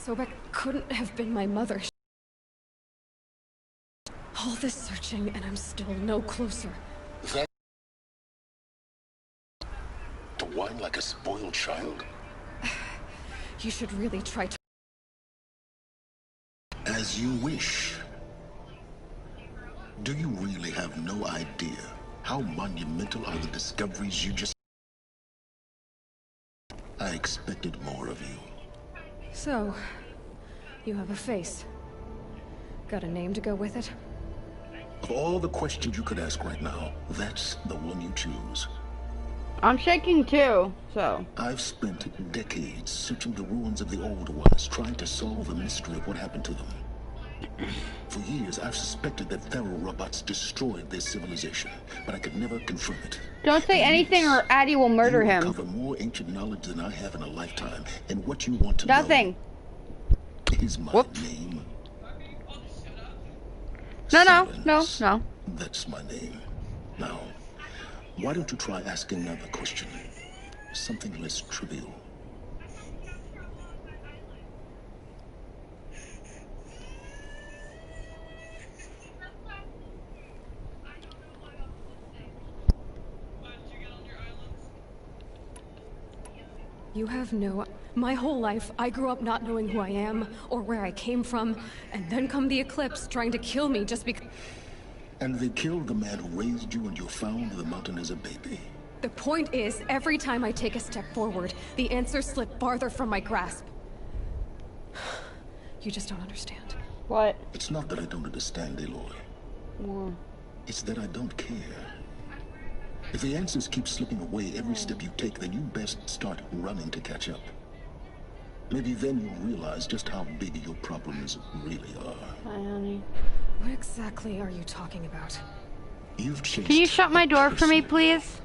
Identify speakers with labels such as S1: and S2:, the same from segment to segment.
S1: Sobek couldn't have been my mother. All this searching, and I'm still no closer.
S2: That... To whine like a spoiled child?
S1: You should really try to...
S2: As you wish. Do you really have no idea how monumental are the discoveries you just... I expected more of you.
S1: So, you have a face. Got a name to go with it?
S2: Of all the questions you could ask right now, that's the one you choose.
S3: I'm shaking too, so...
S2: I've spent decades searching the ruins of the old ones, trying to solve the mystery of what happened to them. For years, I've suspected that Faro robots destroyed their civilization, but I could never confirm it.
S3: Don't say anything or Addy will murder him.
S2: You cover more ancient knowledge than I have in a lifetime, and what you want to
S3: Nothing.
S2: know is my name.
S3: No.
S2: That's my name. Now, why don't you try asking another question? Something less trivial.
S1: You have no... My whole life, I grew up not knowing who I am, or where I came from, and then come the Eclipse trying to kill me just because...
S2: And they killed the man who raised you and you found the mountain as a baby.
S1: The point is, every time I take a step forward, the answers slip farther from my grasp. You just don't understand.
S3: What?
S2: It's not that I don't understand, Aloy. It's that I don't care. If the answers keep slipping away every step you take, then you best start running to catch up. Maybe then you'll realize just how big your problems really are.
S3: Hi, honey.
S1: What exactly are you talking about?
S2: You've chased...
S3: Can you shut my door for me, please?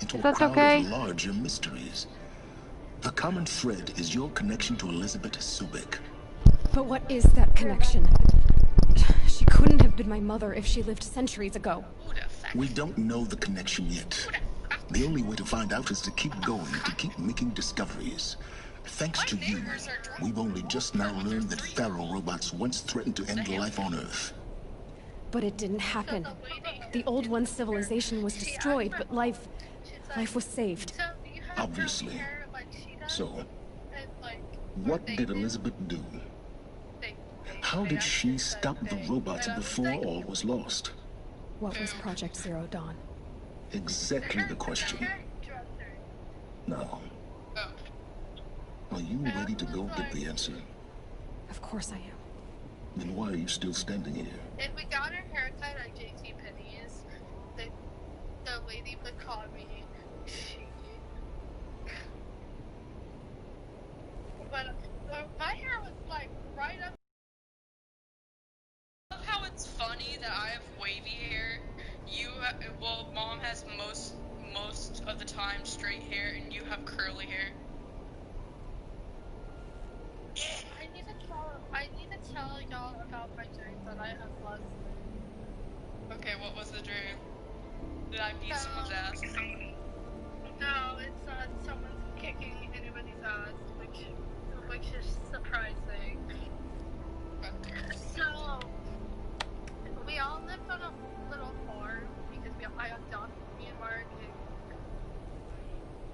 S2: Into
S3: If
S2: a
S3: that's
S2: crowd
S3: okay.
S2: of larger mysteries. The common thread is your connection to Elizabeth Sobek.
S1: But what is that connection? She couldn't have been my mother if she lived centuries ago.
S2: We don't know the connection yet. The only way to find out is to keep going, to keep making discoveries. Thanks to you, we've only just now learned that Faro robots once threatened to end life on Earth.
S1: But it didn't happen. The old one's civilization was destroyed, but life was saved.
S2: Obviously. So, what did Elizabeth do? How did she stop the robots before all was lost?
S1: What was Project Zero Dawn?
S2: Exactly the question. Now, are you ready to go get the answer?
S1: Of course I am.
S2: Then why are you still standing here?
S4: If we got our haircut at JCPenney's, the lady would call me Shiki. But my hair was like right up.
S5: I love how it's funny that I have wavy hair. Well, Mom has most of the time straight hair, and you have curly hair.
S4: I need to tell y'all about my dream that I had last night.
S5: Okay, what was the dream? Did I beat someone's ass?
S4: No, it's not someone's kicking anybody's ass, which is surprising. So, we all lived on a little farm because I adopted, me and Mark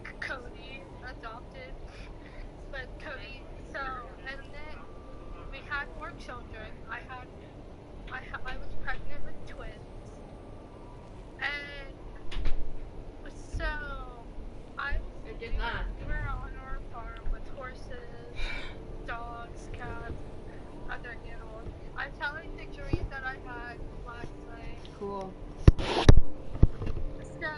S4: and Cody adopted, but Cody, so, and then we had more children. I was pregnant with twins, and so we were on our farm with horses, dogs, cats, other animals. I'm telling the dream that I had last night.
S3: Cool.
S4: So,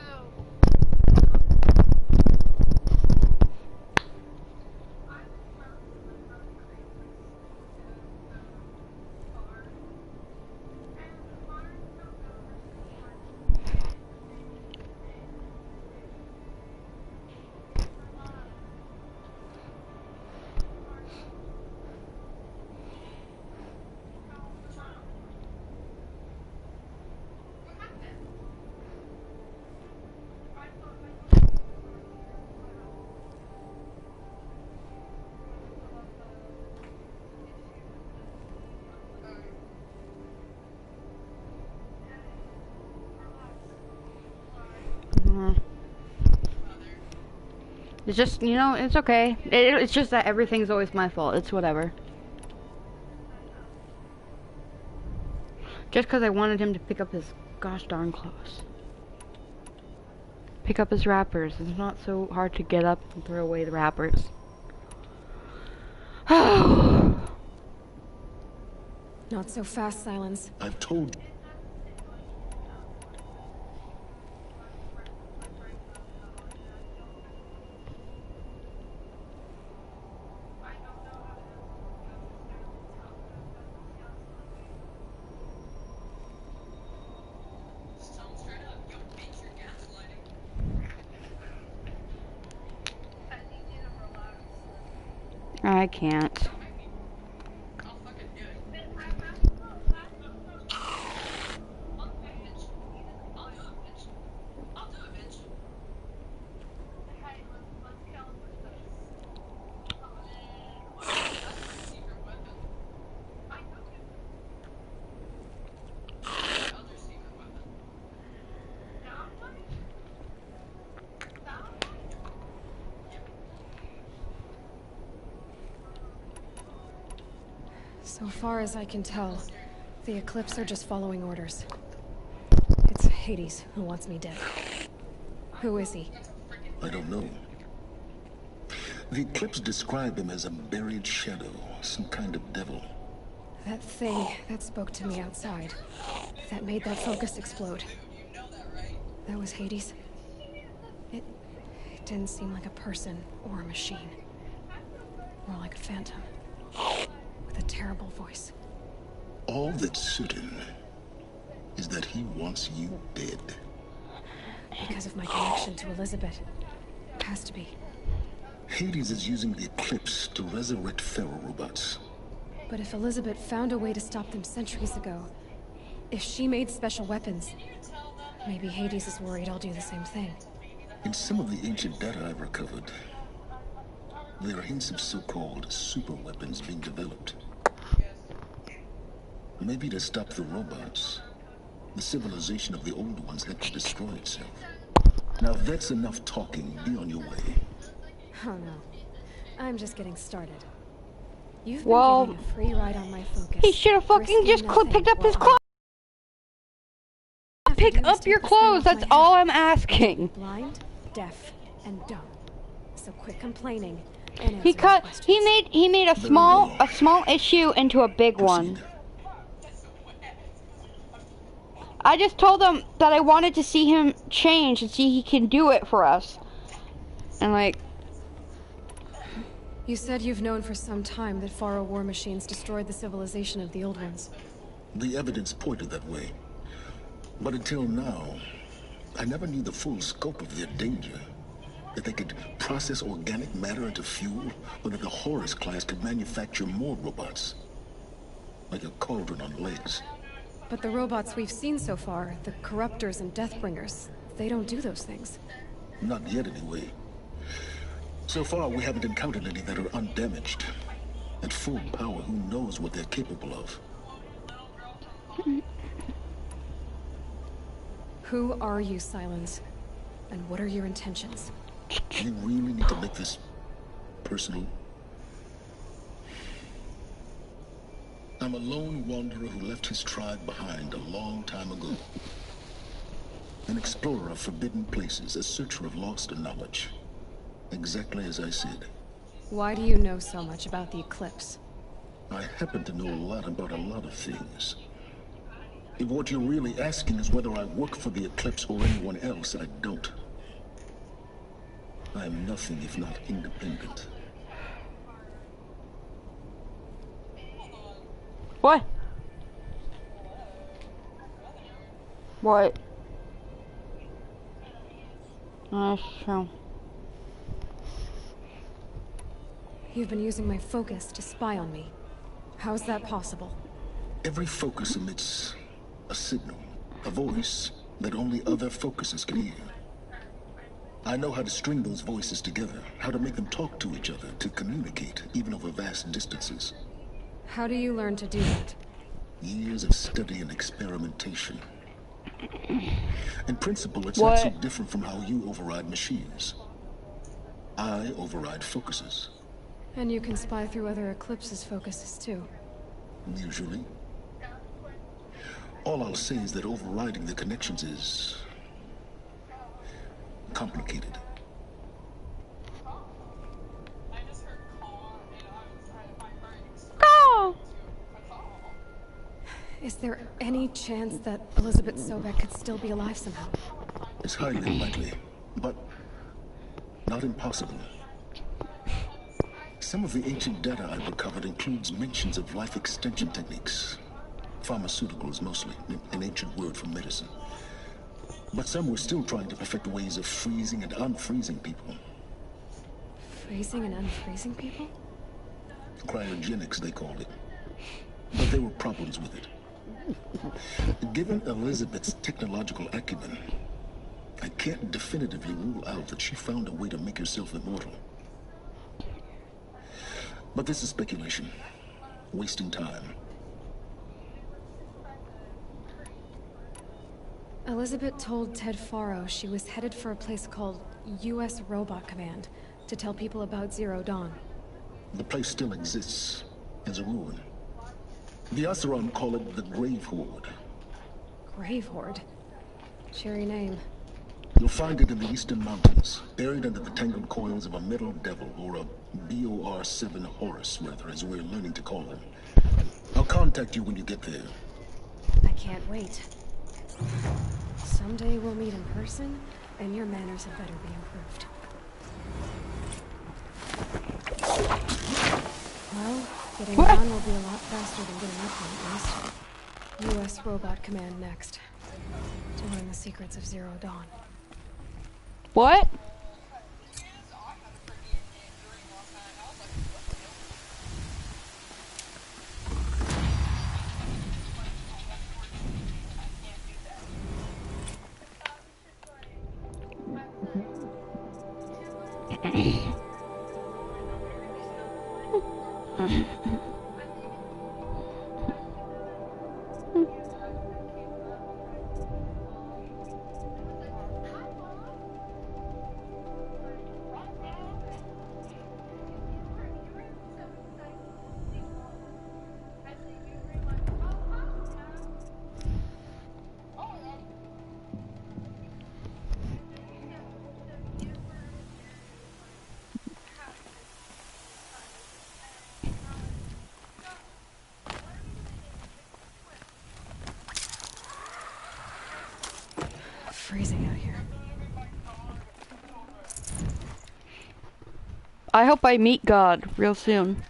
S3: It's just, you know, it's okay. It's just that everything's always my fault. It's whatever. Just because I wanted him to pick up his gosh darn clothes. Pick up his wrappers. It's not so hard to get up and throw away the wrappers.
S1: Not so fast, Silence.
S2: I've told
S5: Just tell him straight up. Yo, bitch, you're gaslighting.
S4: I need you to relax.
S3: I can't.
S5: I'll fucking do it. I'll do it, bitch.
S4: Hey, let's kill him with this.
S5: That's a secret weapon.
S4: I know you.
S5: The other secret weapon.
S4: That one? That one?
S1: So far as I can tell, the Eclipse are just following orders. It's Hades who wants me dead. Who is he?
S2: I don't know. The Eclipse describe him as a buried shadow, some kind of devil.
S1: That thing that spoke to me outside. That made that focus explode.
S5: You know that, right?
S1: That was Hades. It didn't seem like a person or a machine. More like a phantom. With a terrible voice.
S2: All that's certain is that he wants you dead.
S1: Because of my connection to Elizabeth. Has to be.
S2: Hades is using the Eclipse to resurrect feral robots.
S1: But if Elizabeth found a way to stop them centuries ago, if she made special weapons, maybe Hades is worried I'll do the same thing.
S2: In some of the ancient data I've recovered, there are hints of so-called super weapons being developed. Maybe to stop the robots, the civilization of the old ones had to destroy itself. Now if that's enough talking, be on your way.
S1: Oh no. I'm just getting started. You've
S3: Well,
S1: been giving a free ride on my focus.
S3: He should have fucking
S1: risking
S3: just
S1: nothing
S3: picked up his
S1: while
S3: clothes. Pick up your clothes. That's all I'm asking.
S1: Blind, deaf, and dumb. So quit complaining and
S3: He
S1: answer my
S3: cut.
S1: questions.
S3: He made a small issue into a big one.
S2: Proceed.
S3: I just told him that I wanted to see him change and see he can do it for us. And like,
S1: You said you've known for some time that Faro war machines destroyed the civilization of the old ones.
S2: The evidence pointed that way. But until now, I never knew the full scope of their danger. That they could process organic matter into fuel, or that the Horus class could manufacture more robots. Like a cauldron on legs.
S1: But the robots we've seen so far, the Corruptors and Deathbringers, they don't do those things.
S2: Not yet, anyway. So far, we haven't encountered any that are undamaged. At full power, who knows what they're capable of?
S1: Who are you, Silence? And what are your intentions?
S2: You really need to make this personal? I'm a lone wanderer who left his tribe behind a long time ago. An explorer of forbidden places, a searcher of lost knowledge. Exactly as I said.
S1: Why do you know so much about the Eclipse?
S2: I happen to know a lot about a lot of things. If what you're really asking is whether I work for the Eclipse or anyone else, I don't. I am nothing if not independent.
S3: what? What? That's true.
S1: You've been using my focus to spy on me. How's that possible?
S2: Every focus emits a signal, a voice that only other focuses can hear. I know how to string those voices together, how to make them talk to each other, to communicate, even over vast distances.
S1: How do you learn to do that?
S2: Years of study and experimentation. In principle, it's not so
S3: What?
S2: different from how you override machines. I override focuses,
S1: And you can spy through other Eclipse's focuses too.
S2: usually. All I'll say is that overriding the connections is complicated.
S5: I just heard call and my heart exploded.
S3: Go!
S1: Is there any chance that Elizabeth Sobek could still be alive somehow?
S2: It's highly unlikely, but not impossible. Some of the ancient data I've recovered includes mentions of life extension techniques. Pharmaceuticals mostly, an ancient word for medicine. But some were still trying to perfect ways of freezing and unfreezing people.
S1: Freezing and unfreezing people?
S2: Cryogenics, they called it. But there were problems with it. Given Elizabeth's technological acumen, I can't definitively rule out that she found a way to make herself immortal. But this is speculation. Wasting time.
S1: Elizabeth told Ted Faro she was headed for a place called U.S. Robot Command to tell people about Zero Dawn.
S2: The place still exists as a ruin. The Oseram call it the Grave Horde.
S1: Grave Horde? Cheery name.
S2: You'll find it in the Eastern Mountains, buried under the tangled coils of a Metal Devil, or a BOR-7 Horus, rather, as we're learning to call them. I'll contact you when you get there.
S1: I can't wait. Someday we'll meet in person, and your manners had better be improved. Well, getting on will be a lot faster than getting up one, at least. U.S. Robot Command next. To learn the secrets of Zero Dawn.
S3: What?
S1: Freezing out here.
S3: I hope I meet God real soon.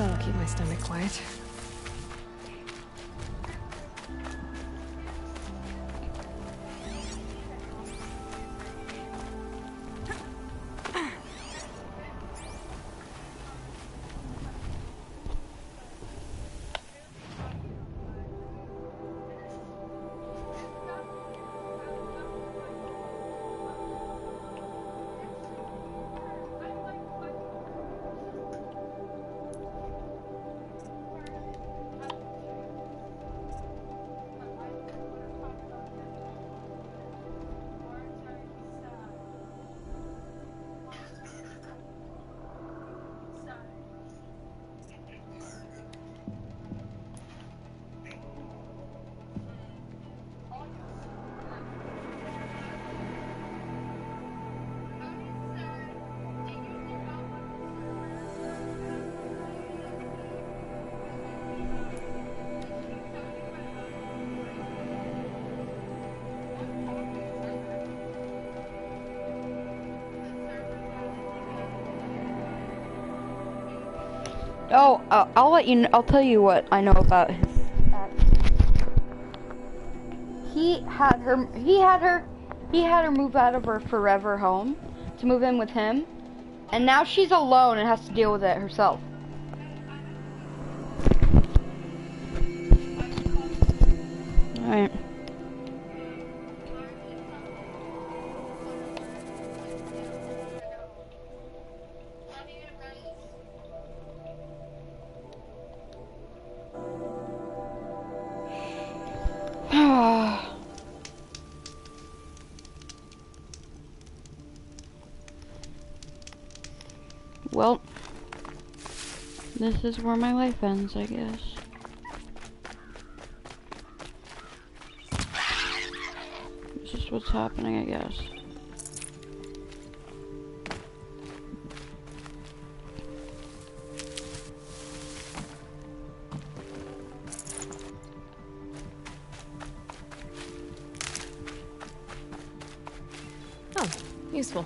S1: That'll keep my stomach quiet.
S3: Oh, I'll let you know. I'll tell you what I know about his ex. He had her move out of her forever home to move in with him, and now she's alone and has to deal with it herself. All right. Well, this is where my life ends, I guess. This is what's happening, I guess.
S1: Oh, useful.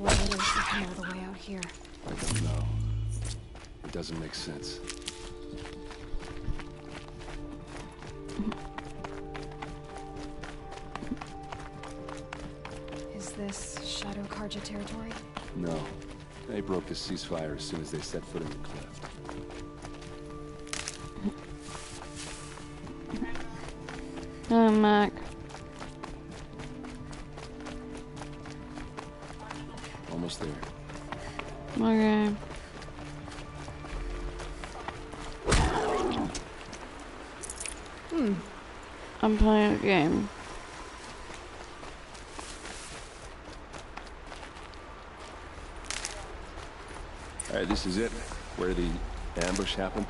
S1: Why did it come all the way out here?
S6: I don't know. It doesn't make sense.
S1: Is this Shadow Karja territory?
S6: No. They broke the ceasefire as soon as they set foot in the cleft.
S3: Oh, Mac.
S6: Almost there.
S3: Okay. I'm playing a game.
S6: Alright, this is it. Where the ambush happened.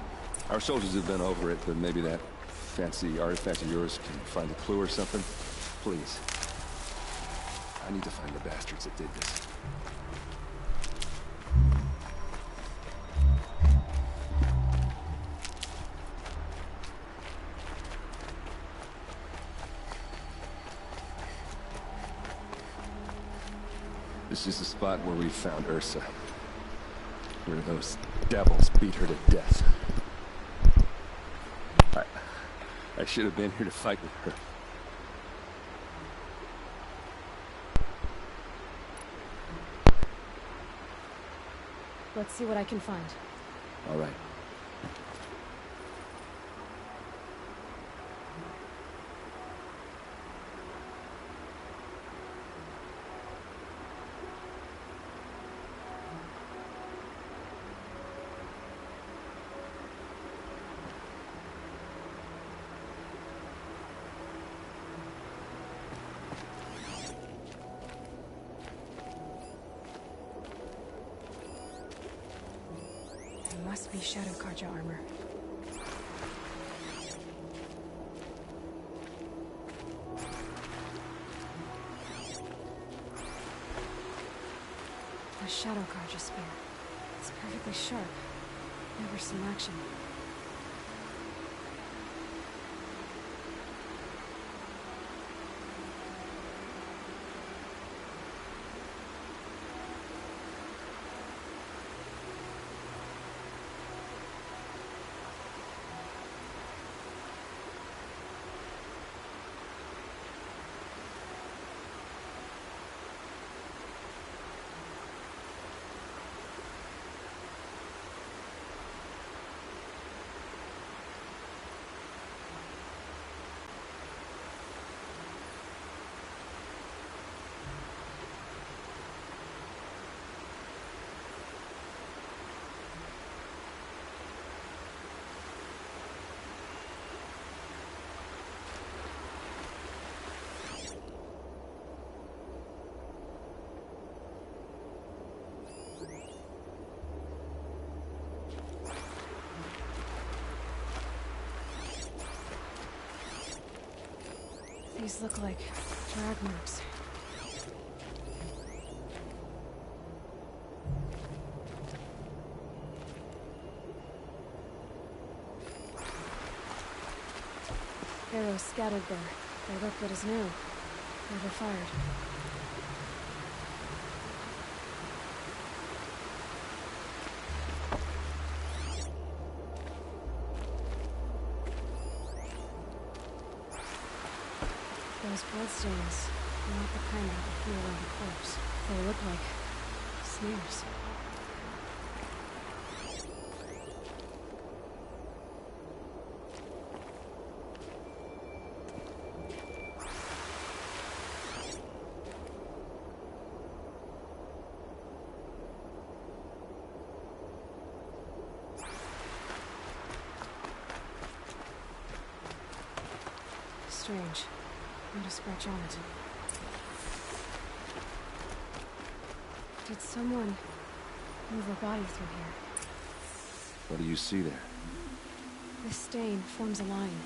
S6: Our soldiers have been over it, but maybe that fancy artifact of yours can find a clue or something. Please. I need to find the bastards that did this. This is the spot where we found Ursa. Where those devils beat her to death. I should have been here to fight with her.
S1: Let's see what I can find.
S6: All right.
S1: Must be Shadow Karja armor. A Shadow Karja spear. It's perfectly sharp. Never seen action. These look like drag marks. Arrows scattered there. They look good as new. Never fired. Those bloodstains are not the kind that appear around a corpse. They look like smears. Strange. Not a scratch on it. Did someone move a body through here?
S6: What do you see there?
S1: This stain forms a line,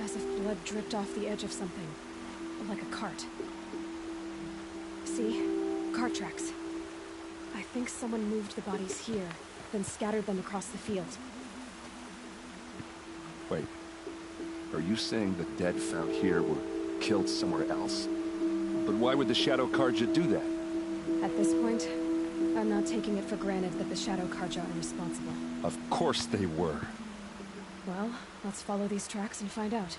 S1: as if blood dripped off the edge of something, like a cart. See? Cart tracks. I think someone moved the bodies here, then scattered them across the field.
S6: Wait. Are you saying the dead found here were killed somewhere else? But why would the Shadow Carja do that?
S1: At this point, I'm not taking it for granted that the Shadow Carja are responsible.
S6: Of course they were.
S1: Well, let's follow these tracks and find out.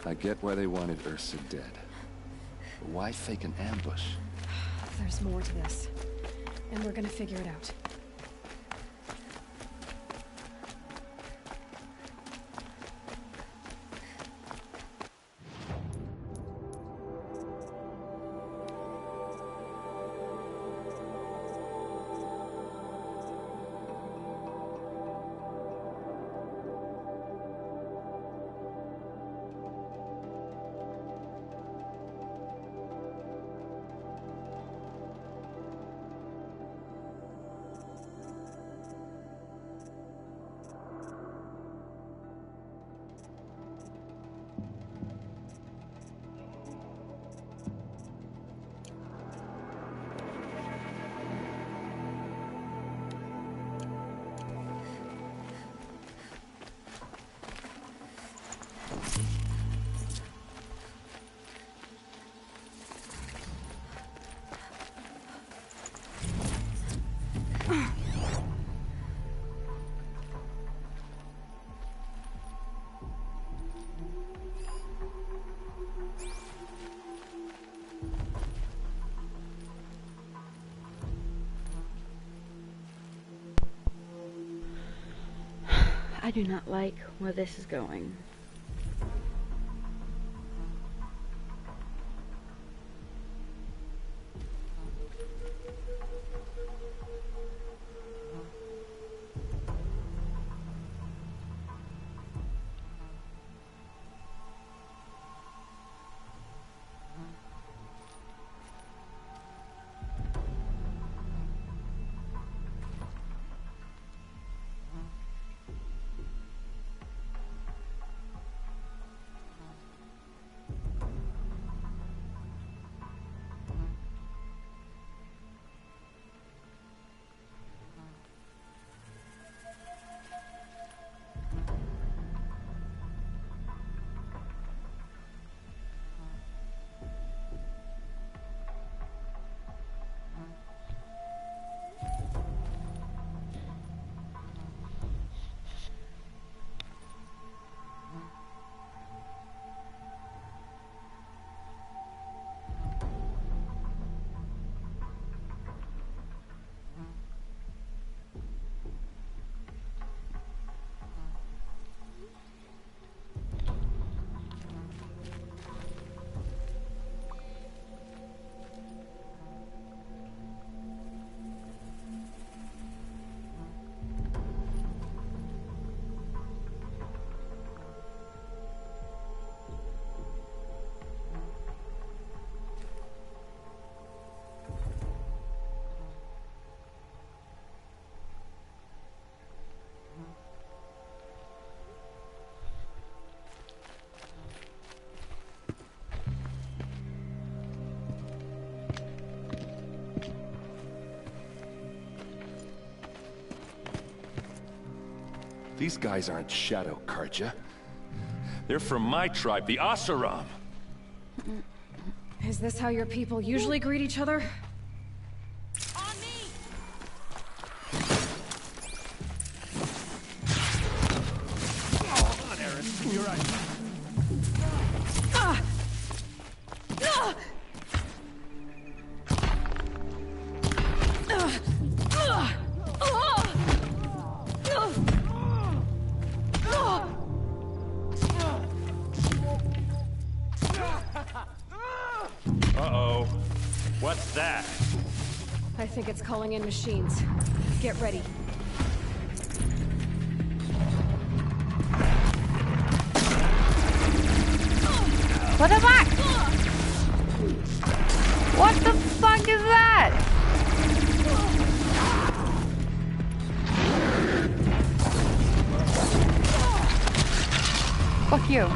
S6: I get why they wanted Ursa dead. But why fake an ambush?
S1: There's more to this, and we're gonna figure it out.
S3: I do not like where this is going.
S6: These guys aren't Shadow Carja. They're from my tribe, the Oseram.
S1: Is this how your people usually greet each other?
S6: Uh-oh. What's that?
S1: I think it's calling in machines. Get ready.
S3: What am I? What the fuck is that? Fuck you.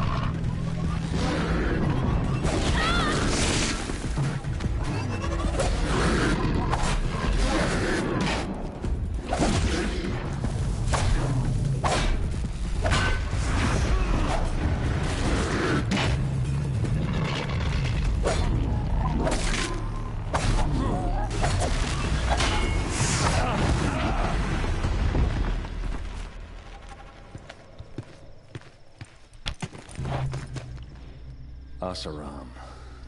S6: Oseram,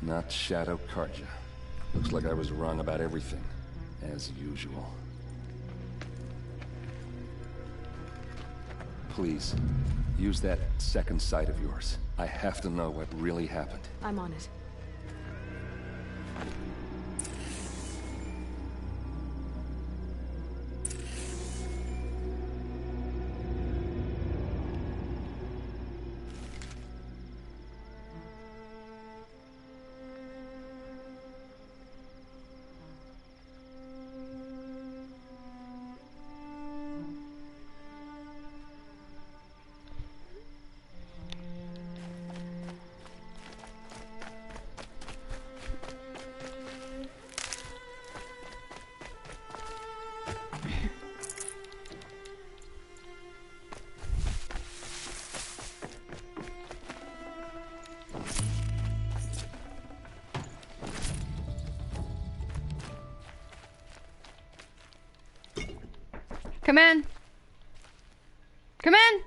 S6: not Shadow Carja. Looks like I was wrong about everything, as usual. Please, use that second sight of yours. I have to know what really happened.
S1: I'm on it.
S3: Come in. Come in.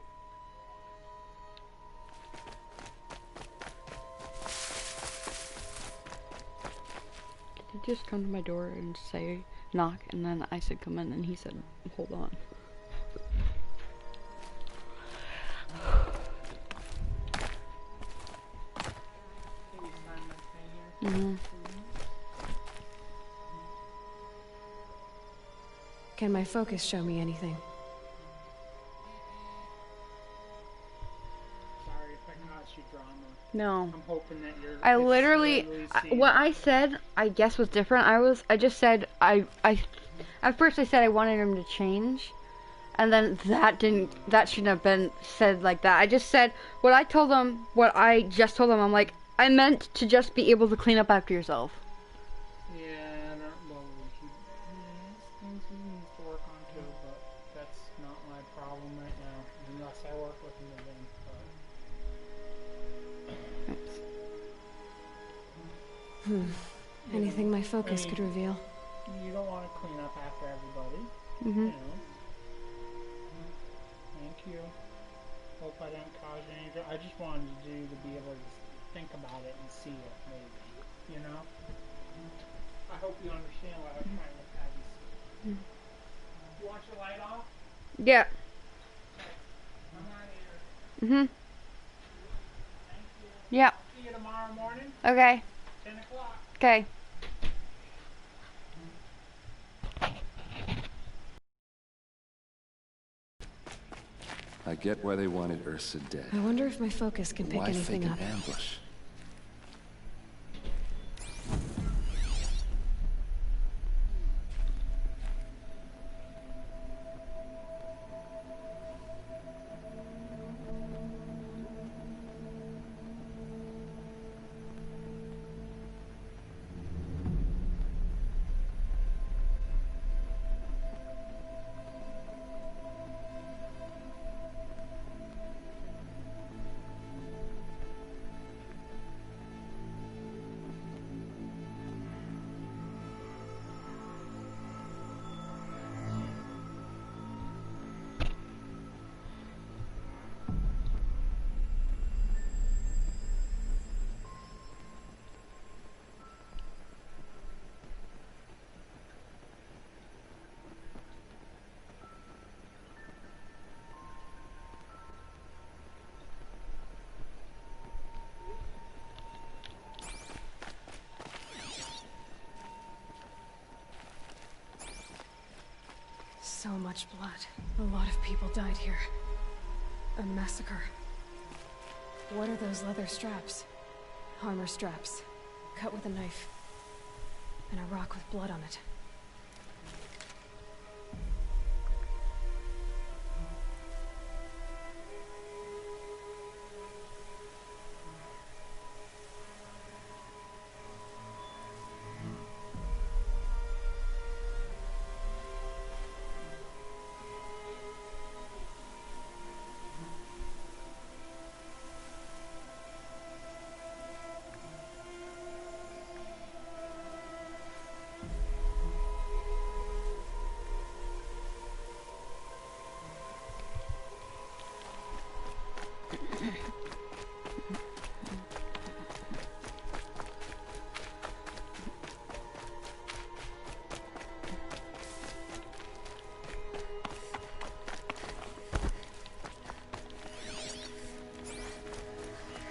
S3: Did he just come to my door and say knock, and then I said come in, and he said hold on. Mm-hmm.
S1: Can my focus show me anything?
S7: Sorry if I caused you drama.
S3: No.
S7: I'm hoping that you're.
S3: I literally, what I said, I guess was different. I just said, at first I said I wanted him to change, and then that shouldn't have been said like that. I just said, what I just told him, I'm like, I meant to just be able to clean up after yourself.
S7: Yeah, well, things we need to work on too, but that's not my problem right now, unless I work with him again, but...
S1: Anything my focus could reveal.
S7: You don't want to clean up after everybody,
S3: Mm-hmm.
S7: you know. Thank you. Hope I didn't cause any... I just wanted you to be able to think about it and see it, maybe, you know? I hope you understand what I'm trying to have you see. You want your light off?
S3: Yeah.
S7: I'm out of here.
S3: Mm-hmm.
S7: Thank you.
S3: Yeah.
S7: See you tomorrow morning,
S3: Okay.
S7: 10 o'clock.
S3: Okay.
S6: I get why they wanted Ursa dead.
S1: I wonder if my focus can pick
S6: Why
S1: anything
S6: fake
S1: up.
S6: an ambush?
S1: So much blood. A lot of people died here. A massacre. What are those leather straps? Armor straps. Cut with a knife. And a rock with blood on it.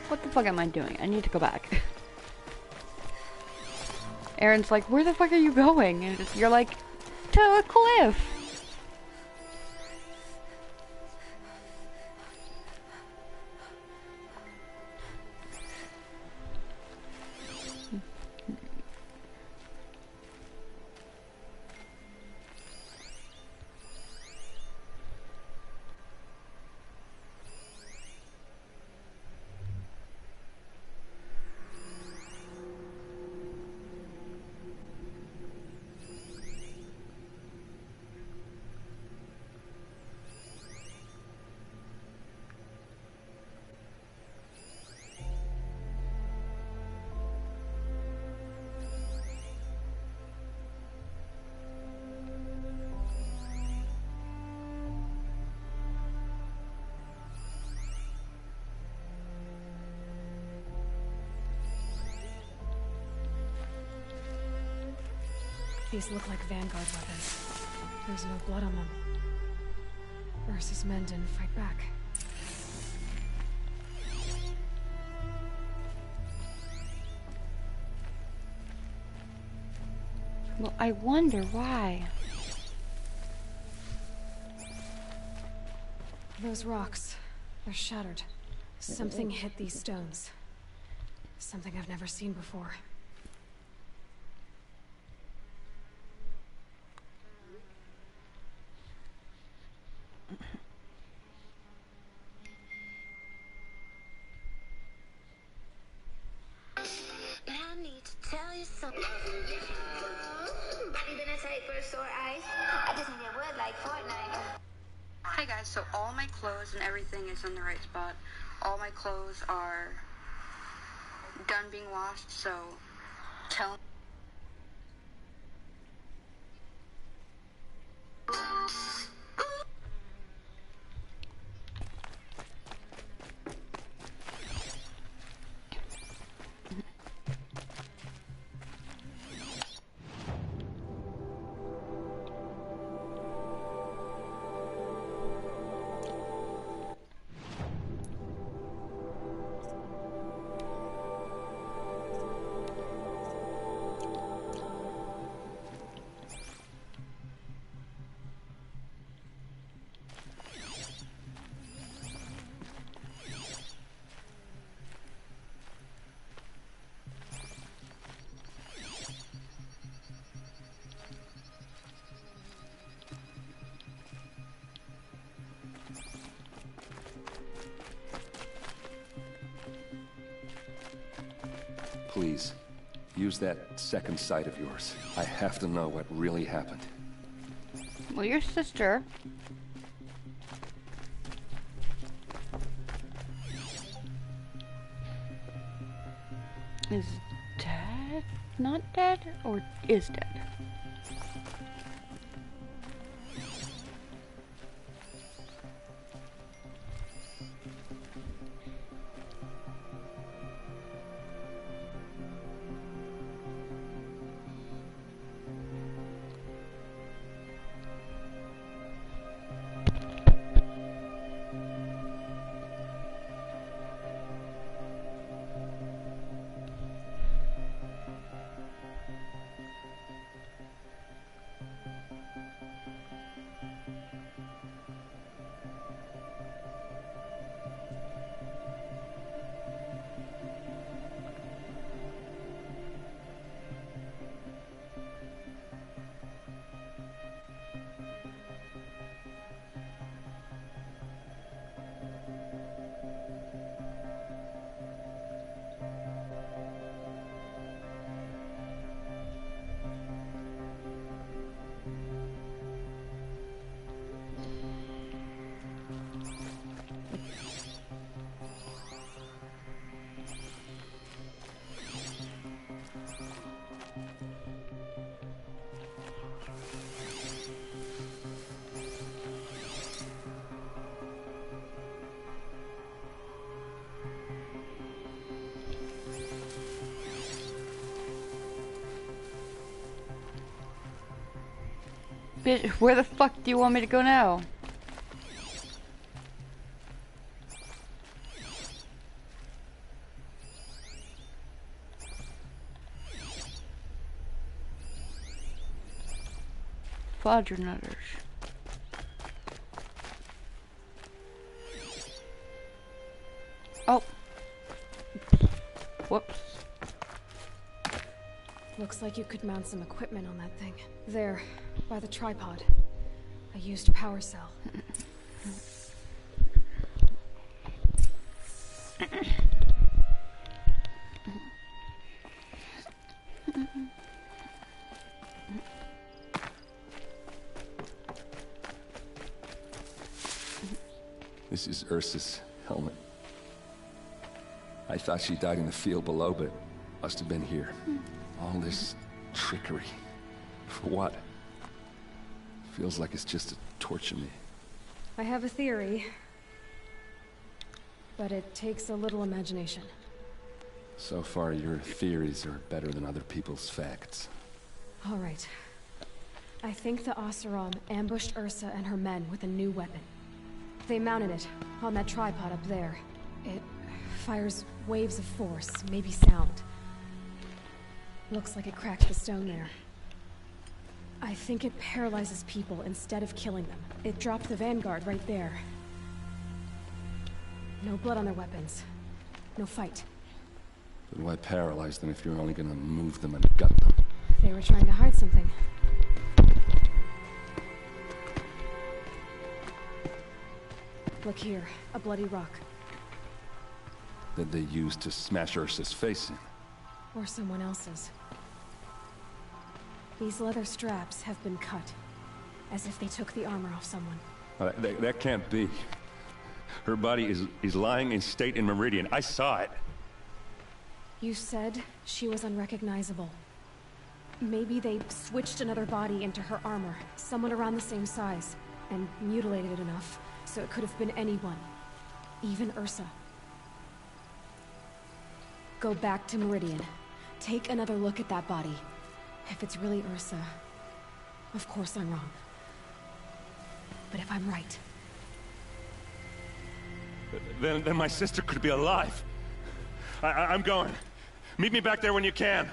S3: What the fuck am I doing? I need to go back. Aaron's like, where the fuck are you going? And you're like, to a cliff.
S1: These look like Vanguard weapons. There's no blood on them. Ursa's men didn't fight back.
S3: Well, I wonder why.
S1: Those rocks, they're shattered. Something hit these stones. Something I've never seen before.
S8: I need to tell you something. Body been a sight for sore eyes. I just need a word like Fortnite.
S3: Hi guys, so all my clothes and everything is in the right spot. All my clothes are done being washed, so tell
S6: Please, use that second sight of yours. I have to know what really happened.
S3: well, your sister is dead? Not dead? Or is dead? Bitch, where the fuck do you want me to go now? Fodder nutters. Oh. Whoops.
S1: Looks like you could mount some equipment on that thing. There, by the tripod. A used power cell.
S6: This is Ursa's helmet. I thought she died in the field below, but must have been here. All this trickery. For what? Feels like it's just to torture me.
S1: I have a theory, but it takes a little imagination.
S6: So far, your theories are better than other people's facts.
S1: All right, I think the Oseram ambushed Ursa and her men with a new weapon. They mounted it on that tripod up there. It fires waves of force, maybe sound. Looks like it cracked the stone there. I think it paralyzes people instead of killing them. It dropped the Vanguard right there. No blood on their weapons. No fight.
S6: Then why paralyze them if you're only gonna move them and gut them?
S1: They were trying to hide something. Look here, a bloody rock.
S6: That they used to smash Ursa's face in.
S1: Or someone else's. These leather straps have been cut. As if they took the armor off someone.
S6: That can't be. Her body is lying in state in Meridian. I saw it.
S1: You said she was unrecognizable. Maybe they switched another body into her armor. Someone around the same size. And mutilated it enough, so it could have been anyone. Even Ursa. Go back to Meridian. Take another look at that body. If it's really Ursa, of course I'm wrong. But if I'm right...
S6: Then my sister could be alive. I'm going. Meet me back there when you can.